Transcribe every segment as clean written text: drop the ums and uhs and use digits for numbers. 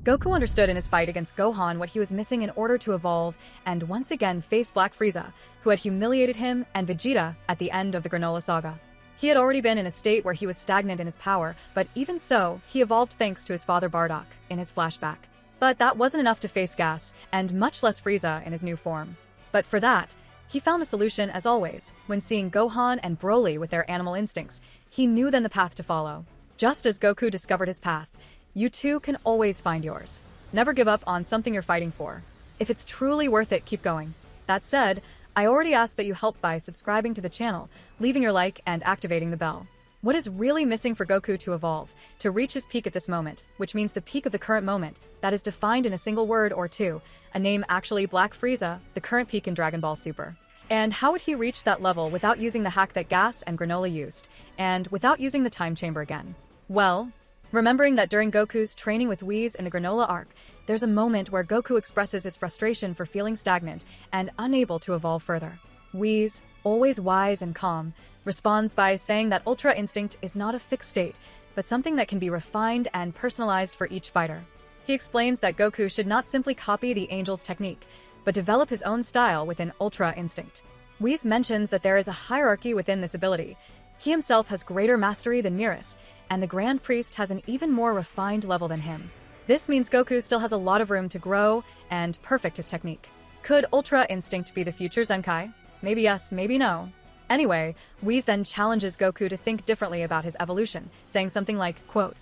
Goku understood in his fight against Gohan what he was missing in order to evolve and once again face Black Frieza, who had humiliated him, and Vegeta at the end of the Granola Saga. He had already been in a state where he was stagnant in his power, but even so, he evolved thanks to his father Bardock in his flashback. But that wasn't enough to face Gas, and much less Frieza in his new form. But for that, he found the solution as always. When seeing Gohan and Broly with their animal instincts, he knew then the path to follow. Just as Goku discovered his path, you too can always find yours. Never give up on something you're fighting for. If it's truly worth it, keep going. That said, I already asked that you help by subscribing to the channel, leaving your like, and activating the bell. What is really missing for Goku to evolve, to reach his peak at this moment, which means the peak of the current moment, that is defined in a single word or two, a name actually Black Frieza, the current peak in Dragon Ball Super. And how would he reach that level without using the hack that Gas and Granola used, and without using the time chamber again? Well, remembering that during Goku's training with Whis in the Granola arc, there's a moment where Goku expresses his frustration for feeling stagnant and unable to evolve further. Whis, always wise and calm, responds by saying that Ultra Instinct is not a fixed state, but something that can be refined and personalized for each fighter. He explains that Goku should not simply copy the Angel's technique, but develop his own style within Ultra Instinct. Whis mentions that there is a hierarchy within this ability. He himself has greater mastery than Miras, and the Grand Priest has an even more refined level than him. This means Goku still has a lot of room to grow and perfect his technique. Could Ultra Instinct be the future Zenkai? Maybe yes, maybe no. Anyway, Whis then challenges Goku to think differently about his evolution, saying something like, quote,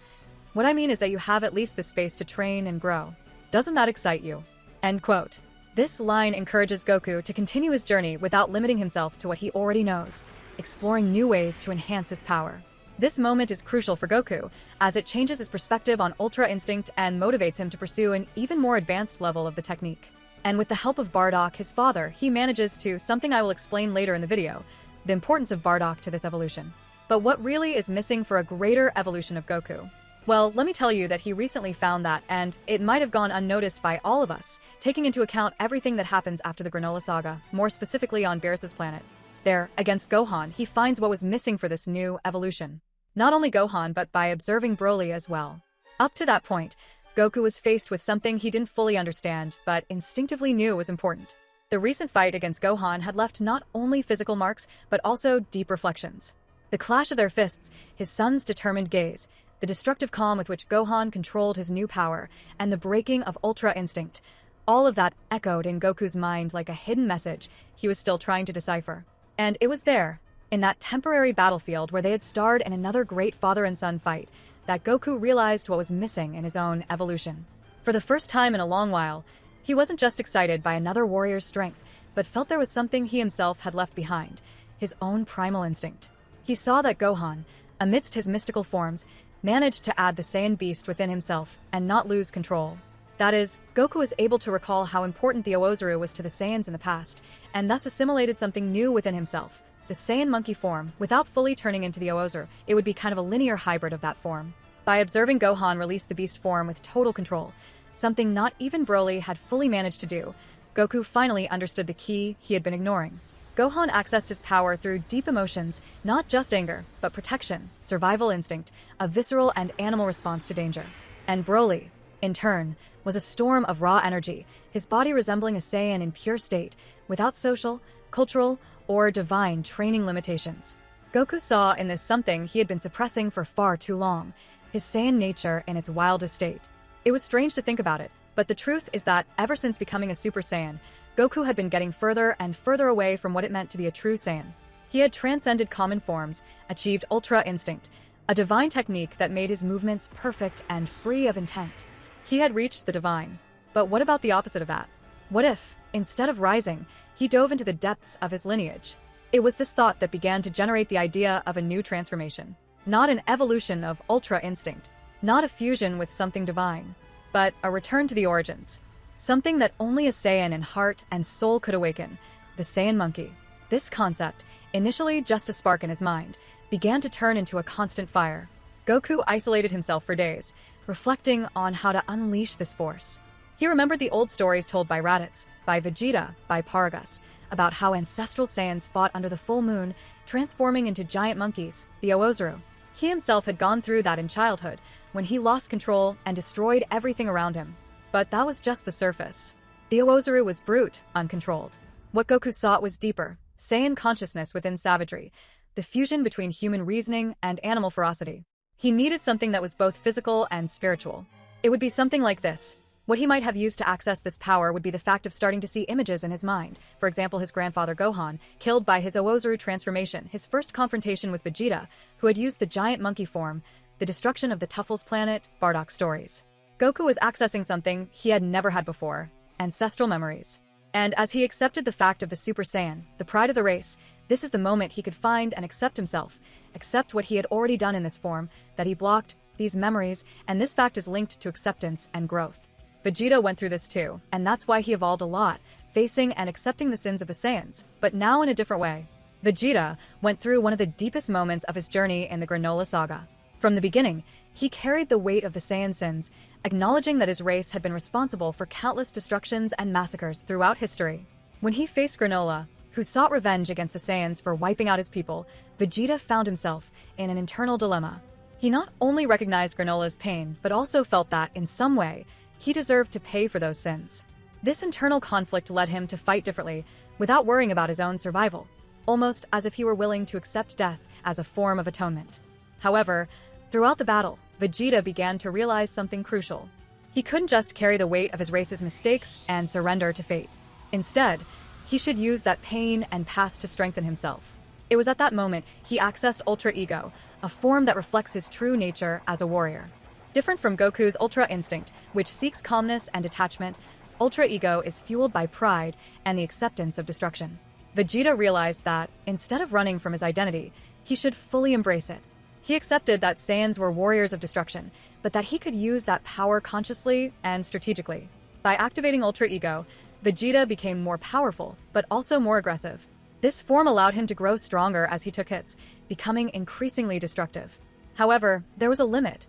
"What I mean is that you have at least the space to train and grow. Doesn't that excite you?" End quote. This line encourages Goku to continue his journey without limiting himself to what he already knows, exploring new ways to enhance his power. This moment is crucial for Goku, as it changes his perspective on Ultra Instinct and motivates him to pursue an even more advanced level of the technique. And with the help of Bardock, his father, he manages to, something I will explain later in the video, the importance of Bardock to this evolution. But what really is missing for a greater evolution of Goku? Well, let me tell you that he recently found that, and it might have gone unnoticed by all of us, taking into account everything that happens after the Granola Saga, more specifically on Beerus' planet. There, against Gohan, he finds what was missing for this new evolution. Not only Gohan, but by observing Broly as well. Up to that point, Goku was faced with something he didn't fully understand, but instinctively knew was important. The recent fight against Gohan had left not only physical marks, but also deep reflections. The clash of their fists, his son's determined gaze, the destructive calm with which Gohan controlled his new power, and the breaking of Ultra Instinct, all of that echoed in Goku's mind like a hidden message he was still trying to decipher. And it was there, in that temporary battlefield where they had starred in another great father and son fight, that Goku realized what was missing in his own evolution. For the first time in a long while, he wasn't just excited by another warrior's strength, but felt there was something he himself had left behind, his own primal instinct. He saw that Gohan, amidst his mystical forms, managed to add the Saiyan beast within himself and not lose control. That is, Goku was able to recall how important the Oozuru was to the Saiyans in the past, and thus assimilated something new within himself, the Saiyan monkey form. Without fully turning into the Oozuru, it would be kind of a linear hybrid of that form. By observing Gohan release the beast form with total control, something not even Broly had fully managed to do, Goku finally understood the key he had been ignoring. Gohan accessed his power through deep emotions, not just anger, but protection, survival instinct, a visceral and animal response to danger. And Broly, in turn, was a storm of raw energy, his body resembling a Saiyan in pure state, without social, cultural, or divine training limitations. Goku saw in this something he had been suppressing for far too long, his Saiyan nature in its wildest state. It was strange to think about it, but the truth is that ever since becoming a Super Saiyan, Goku had been getting further and further away from what it meant to be a true Saiyan. He had transcended common forms, achieved Ultra Instinct, a divine technique that made his movements perfect and free of intent. He had reached the divine. But what about the opposite of that? What if, instead of rising, he dove into the depths of his lineage? It was this thought that began to generate the idea of a new transformation. Not an evolution of Ultra Instinct, not a fusion with something divine, but a return to the origins. Something that only a Saiyan in heart and soul could awaken, the Saiyan monkey. This concept, initially just a spark in his mind, began to turn into a constant fire. Goku isolated himself for days, reflecting on how to unleash this force. He remembered the old stories told by Raditz, by Vegeta, by Paragus, about how ancestral Saiyans fought under the full moon, transforming into giant monkeys, the Oozuru. He himself had gone through that in childhood, when he lost control and destroyed everything around him. But that was just the surface. The Oozaru was brute, uncontrolled. What Goku sought was deeper, Saiyan consciousness within savagery, the fusion between human reasoning and animal ferocity. He needed something that was both physical and spiritual. It would be something like this. What he might have used to access this power would be the fact of starting to see images in his mind. For example, his grandfather Gohan, killed by his Oozaru transformation, his first confrontation with Vegeta, who had used the giant monkey form, the destruction of the Tuffles planet, Bardock stories. Goku was accessing something he had never had before, ancestral memories. And as he accepted the fact of the Super Saiyan, the pride of the race, this is the moment he could find and accept himself, accept what he had already done in this form, that he blocked these memories, and this fact is linked to acceptance and growth. Vegeta went through this too, and that's why he evolved a lot, facing and accepting the sins of the Saiyans, but now in a different way. Vegeta went through one of the deepest moments of his journey in the Granola Saga. From the beginning, he carried the weight of the Saiyan sins, acknowledging that his race had been responsible for countless destructions and massacres throughout history. When he faced Granola, who sought revenge against the Saiyans for wiping out his people, Vegeta found himself in an internal dilemma. He not only recognized Granola's pain, but also felt that, in some way, he deserved to pay for those sins. This internal conflict led him to fight differently, without worrying about his own survival, almost as if he were willing to accept death as a form of atonement. However, throughout the battle, Vegeta began to realize something crucial. He couldn't just carry the weight of his race's mistakes and surrender to fate. Instead, he should use that pain and past to strengthen himself. It was at that moment he accessed Ultra Ego, a form that reflects his true nature as a warrior. Different from Goku's Ultra Instinct, which seeks calmness and detachment, Ultra Ego is fueled by pride and the acceptance of destruction. Vegeta realized that, instead of running from his identity, he should fully embrace it. He accepted that Saiyans were warriors of destruction, but that he could use that power consciously and strategically. By activating Ultra Ego, Vegeta became more powerful, but also more aggressive. This form allowed him to grow stronger as he took hits, becoming increasingly destructive. However, there was a limit.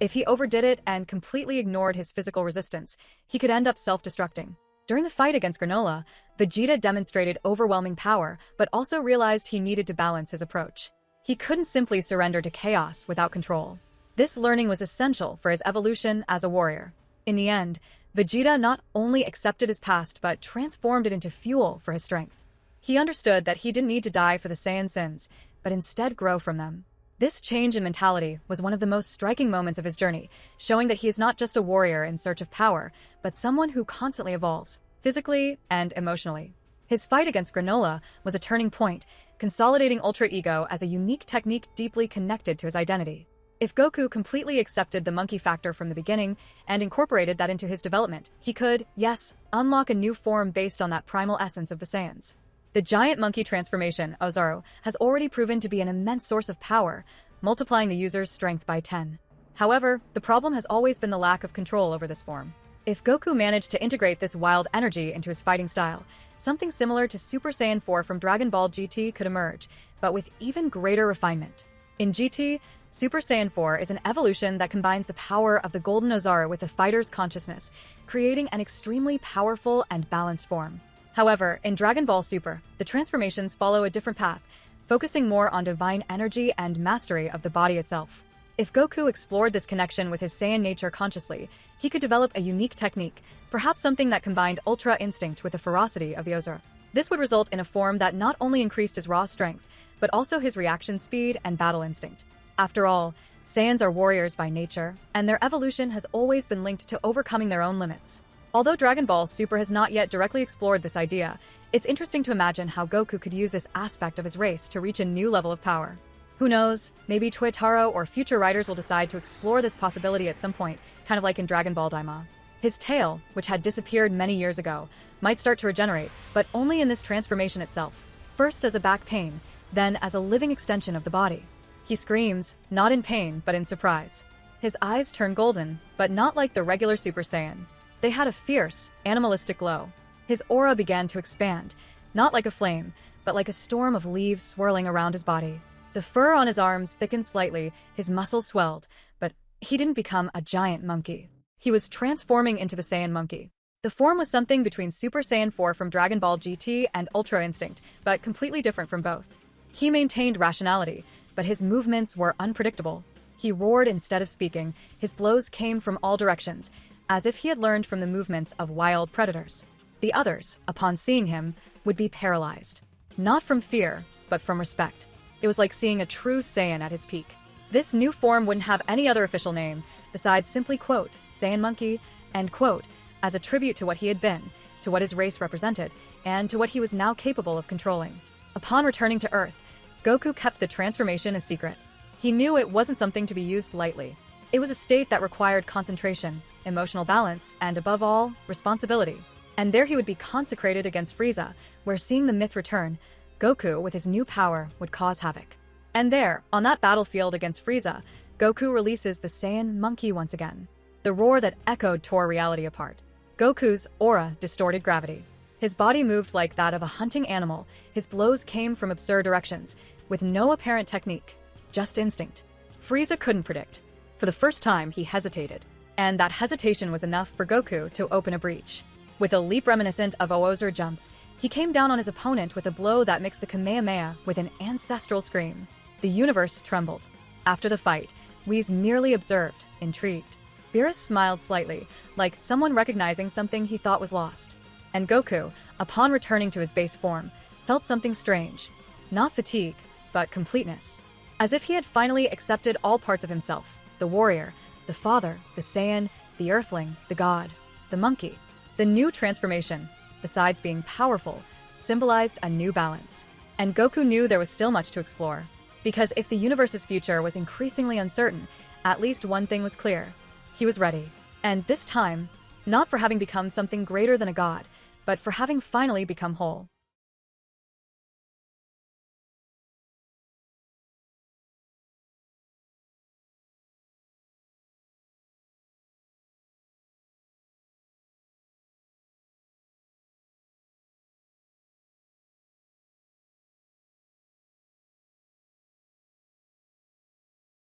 If he overdid it and completely ignored his physical resistance, he could end up self-destructing. During the fight against Granola, Vegeta demonstrated overwhelming power, but also realized he needed to balance his approach. He couldn't simply surrender to chaos without control. This learning was essential for his evolution as a warrior. In the end, Vegeta not only accepted his past but transformed it into fuel for his strength. He understood that he didn't need to die for the Saiyan sins, but instead grow from them. This change in mentality was one of the most striking moments of his journey, showing that he is not just a warrior in search of power, but someone who constantly evolves, physically and emotionally. His fight against Granola was a turning point, consolidating Ultra Ego as a unique technique deeply connected to his identity. If Goku completely accepted the monkey factor from the beginning and incorporated that into his development, he could, yes, unlock a new form based on that primal essence of the Saiyans. The giant monkey transformation, Oozaru, has already proven to be an immense source of power, multiplying the user's strength by 10. However, the problem has always been the lack of control over this form. If Goku managed to integrate this wild energy into his fighting style, something similar to Super Saiyan 4 from Dragon Ball GT could emerge, but with even greater refinement. In GT, Super Saiyan 4 is an evolution that combines the power of the Golden Oozaru with the fighter's consciousness, creating an extremely powerful and balanced form. However, in Dragon Ball Super, the transformations follow a different path, focusing more on divine energy and mastery of the body itself. If Goku explored this connection with his Saiyan nature consciously, he could develop a unique technique, perhaps something that combined Ultra Instinct with the ferocity of the Oozaru. This would result in a form that not only increased his raw strength, but also his reaction speed and battle instinct. After all, Saiyans are warriors by nature, and their evolution has always been linked to overcoming their own limits. Although Dragon Ball Super has not yet directly explored this idea, it's interesting to imagine how Goku could use this aspect of his race to reach a new level of power. Who knows, maybe Toyotaro or future writers will decide to explore this possibility at some point, kind of like in Dragon Ball Daima. His tail, which had disappeared many years ago, might start to regenerate, but only in this transformation itself. First as a back pain, then as a living extension of the body. He screams, not in pain, but in surprise. His eyes turn golden, but not like the regular Super Saiyan. They had a fierce, animalistic glow. His aura began to expand, not like a flame, but like a storm of leaves swirling around his body. The fur on his arms thickened slightly, his muscles swelled, but he didn't become a giant monkey. He was transforming into the Saiyan monkey. The form was something between Super Saiyan 4 from Dragon Ball GT and Ultra Instinct, but completely different from both. He maintained rationality, but his movements were unpredictable. He roared instead of speaking. His blows came from all directions, as if he had learned from the movements of wild predators. The others, upon seeing him, would be paralyzed. Not from fear, but from respect. It was like seeing a true Saiyan at his peak. This new form wouldn't have any other official name, besides simply, quote, Saiyan Monkey, end quote, as a tribute to what he had been, to what his race represented, and to what he was now capable of controlling. Upon returning to Earth, Goku kept the transformation a secret. He knew it wasn't something to be used lightly. It was a state that required concentration, emotional balance, and above all, responsibility. And there he would be consecrated against Frieza, where seeing the myth return, Goku, with his new power, would cause havoc. And there, on that battlefield against Frieza, Goku releases the Saiyan Monkey once again. The roar that echoed tore reality apart. Goku's aura distorted gravity. His body moved like that of a hunting animal. His blows came from absurd directions, with no apparent technique, just instinct. Frieza couldn't predict. For the first time, he hesitated. And that hesitation was enough for Goku to open a breach. With a leap reminiscent of Oozur jumps, he came down on his opponent with a blow that mixed the Kamehameha with an ancestral scream. The universe trembled. After the fight, Whis merely observed, intrigued. Beerus smiled slightly, like someone recognizing something he thought was lost. And Goku, upon returning to his base form, felt something strange. Not fatigue, but completeness. As if he had finally accepted all parts of himself. The warrior, the father, the Saiyan, the earthling, the god, the monkey. The new transformation, besides being powerful, symbolized a new balance. And Goku knew there was still much to explore. Because if the universe's future was increasingly uncertain, at least one thing was clear. He was ready. And this time, not for having become something greater than a god, but for having finally become whole.